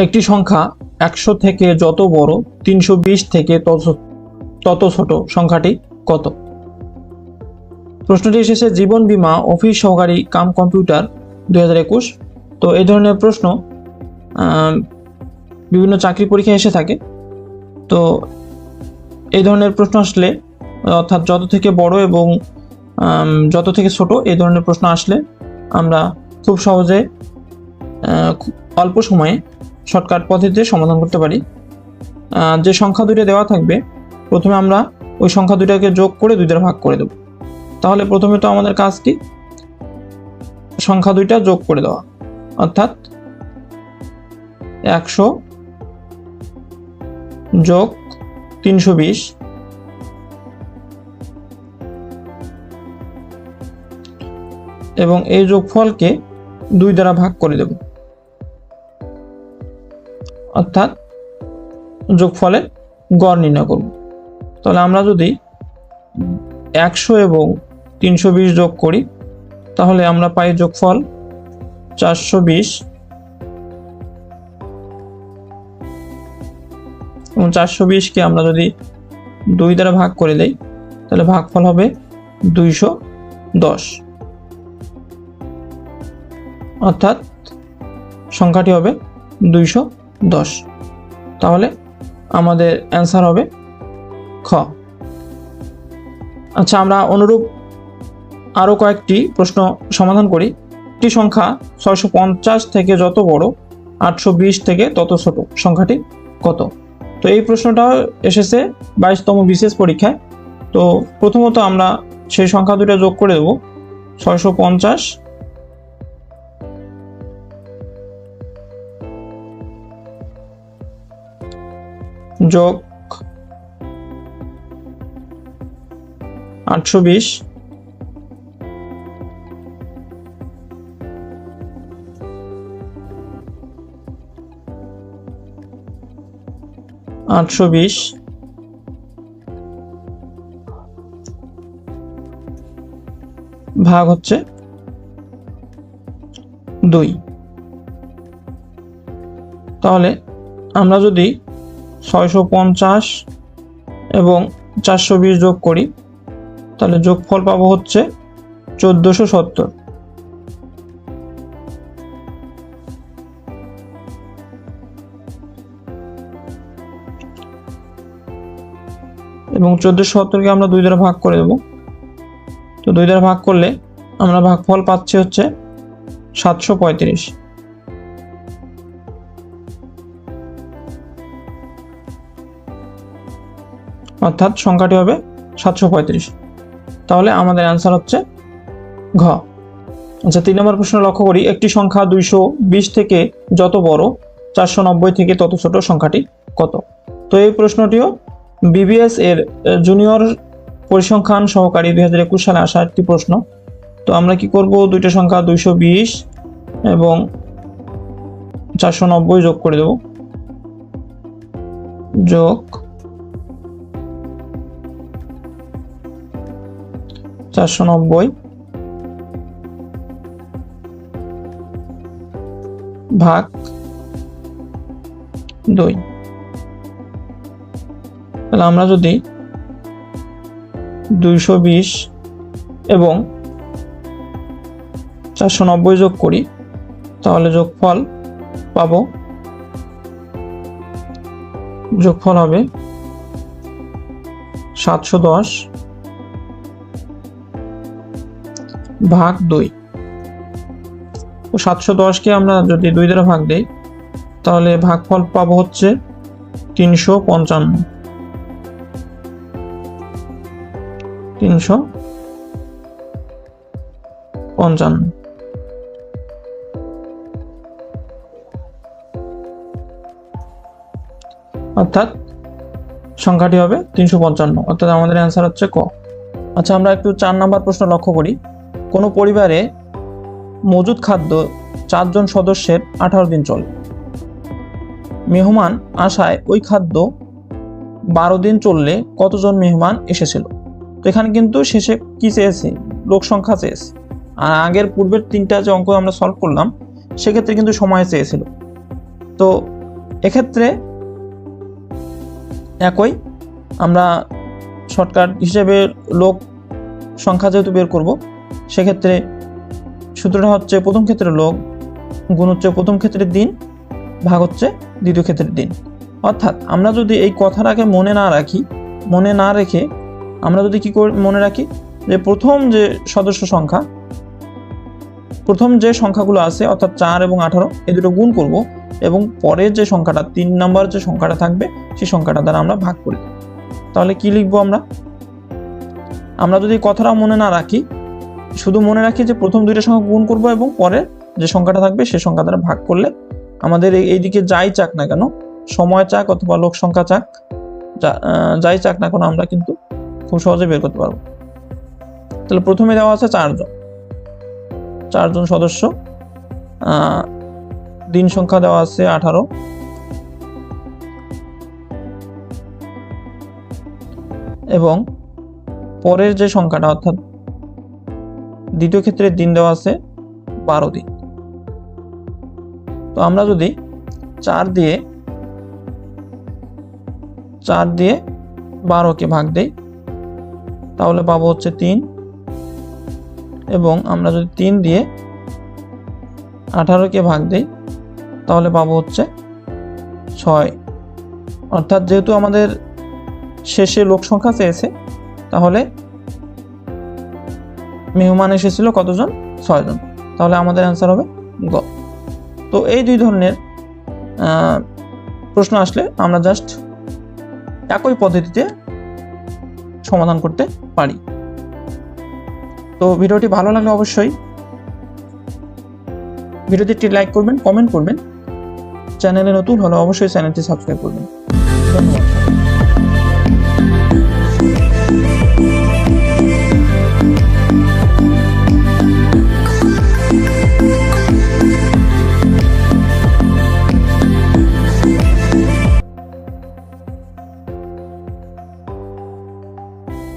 একটি সংখ্যা 100 থেকে যত বড় 320 থেকে তত ছোট সংখ্যাটি কত? প্রশ্নটি এসেছে জীবন বীমা অফিস সহকারী কাম কম্পিউটার 2021। তো এই ধরনের প্রশ্ন বিভিন্ন চাকরি পরীক্ষায় এসে থাকে। তো এই ধরনের প্রশ্ন আসলে, অর্থাৎ যত থেকে বড় এবং যত থেকে ছোট, এই ধরনের প্রশ্ন আসলে আমরা খুব সহজে অল্প সময়ে শর্টকাট পদ্ধতিতে সমাধান করতে পারি। যে সংখ্যা দুইটা দেওয়া থাকবে, প্রথমে আমরা ওই সংখ্যা দুইটাকে যোগ করে 2 দ্বারা ভাগ করে দেব। তাহলে প্রথমে তো আমাদের কাজ কি, সংখ্যা দুইটা যোগ করে দেওয়া, অর্থাৎ 100 যোগ 320 এবং এই যোগফলকে 2 দ্বারা ভাগ করে দেব, অর্থাৎ যোগফলের গড় নির্ণয় করব। তাহলে আমরা যদি 100 এবং 320 যোগ করি, তাহলে আমরা পাই যোগফল 420 এবং 420কে আমরা যদি 2 দ্বারা ভাগ করে দেই, তাহলে ভাগফল হবে 210, অর্থাৎ সংখ্যাটি হবে 210। তাহলে আমাদের অ্যান্সার হবে খ। আচ্ছা, আমরা অনুরূপ আরো কয়েকটি প্রশ্ন সমাধান করি। একটি সংখ্যা 650 থেকে যত বড় 820 থেকে তত ছোট সংখ্যাটি কত? তো এই প্রশ্নটা এসেছে 22তম বিশেষ পরীক্ষায়। তো প্রথমত আমরা সেই সংখ্যা দুটো যোগ করে দেব। 650 যোগ 820 ভাগ হচ্ছে 2। তাহলে আমরা যদি 650 এবং 420 যোগ করি, তাহলে যোগফল পাবো হচ্ছে 1470। এবং 1470কে আমরা 2 দ্বারা ভাগ করে দেব। তো 2 দ্বারা ভাগ করলে আমরা ভাগফল পাচ্ছি হচ্ছে 735, অর্থাৎ সংখ্যাটি হবে 735। তাহলে আমাদের অ্যান্সার হচ্ছে ঘ। আচ্ছা, 3 নম্বর প্রশ্ন লক্ষ্য করি। একটি সংখ্যা 220 থেকে যত বড় 490 থেকে তত ছোট সংখ্যাটি কত? তো এই প্রশ্নটিও বিবিএস এর জুনিয়র পরিসংখ্যান সহকারী 2021 সালে আসা একটি প্রশ্ন। তো আমরা কি করব, দুইটা সংখ্যা 220 এবং 490 যোগ করে দেব। যোগ 490 ভাগ 2। তাহলে আমরা যদি 220 এবং 490 যোগ করি, তাহলে যোগফল পাবো, যোগফল হবে 710 ভাগ 2। তো 710কে আমরা যদি 2 দ্বারা ভাগ দেই, তাহলে ভাগফল পাবো হচ্ছে 355। অর্থাৎ সংখ্যাটি হবে 355, অর্থাৎ আমাদের অ্যান্সার হচ্ছে ক। আচ্ছা, আমরা একটু 4 নম্বর প্রশ্ন লক্ষ্য করি। কোনো পরিবারে মজুদ খাদ্য 4 জন সদস্যের 18 দিন চলে। মেহমান আসায় ওই খাদ্য 12 দিন চললে কতজন মেহমান এসেছিল? তো এখানে কিন্তু শেষে কি চেয়েছে, লোক সংখ্যা চেয়েছে। আর আগের পূর্বের 3টা যে অঙ্ক আমরা সলভ করলাম, সেক্ষেত্রে কিন্তু সময় চেয়েছিল। তো এক্ষেত্রে একই আমরা শর্টকাট হিসেবে লোক সংখ্যা যেহেতু বের করব, সেক্ষেত্রে সূত্রটা হচ্ছে প্রথম ক্ষেত্রে লোক গুণ হচ্ছে প্রথম ক্ষেত্রের দিন ভাগ হচ্ছে দ্বিতীয় ক্ষেত্রের দিন। অর্থাৎ আমরা যদি এই কথাটাকে মনে না রেখে আমরা যদি কি করে মনে রাখি যে প্রথম যে সদস্য সংখ্যা, প্রথম যে সংখ্যাগুলো আছে অর্থাৎ 4 এবং 18 এই দুটো গুণ করব এবং পরের যে সংখ্যাটা 3 নম্বর যে সংখ্যাটা থাকবে সেই সংখ্যাটা দ্বারা আমরা ভাগ করি। তাহলে কি লিখবো আমরা যদি কথাটা মনে না রাখি, শুধু মনে রাখি যে প্রথম দুইটা সংখ্যা গুণ করব এবং পরে যে সংখ্যাটা থাকবে সেই সংখ্যা দ্বারা ভাগ করলে আমাদের এইদিকে যাই চাক না কেন, সময় চাক অথবা লোক সংখ্যা চাক, যাই চাক না কেন আমরা কিন্তু খুব সহজে বের করতে পারবো। তাহলে প্রথমে দেওয়া আছে 4 জন সদস্য, দিন সংখ্যা দেওয়া আছে 18 এবং পরের যে সংখ্যাটা অর্থাৎ দ্বিতীয় ক্ষেত্রে দিন দেওয়া আছে 12 দিন। তো আমরা যদি 4 দিয়ে 12কে ভাগ দেই তাহলে পাবো হচ্ছে 3 এবং আমরা যদি 3 দিয়ে 18কে ভাগ দেই তাহলে পাবো হচ্ছে 6। অর্থাৎ যেহেতু আমাদের শেষে লোক সংখ্যা চেয়েছে তাহলে মেহমান এসেছিল কতজন? 6 জন। তাহলে আমাদের অ্যান্সার হবে গ। তো এই দুই ধরনের প্রশ্ন আসলে আমরা জাস্ট একই পদ্ধতিতে সমাধান করতে পারি। তো ভিডিওটি ভালো লাগলে অবশ্যই ভিডিওটি লাইক করবেন, কমেন্ট করবেন, চ্যানেলে নতুন হলে অবশ্যই চ্যানেলটি সাবস্ক্রাইব করবেন।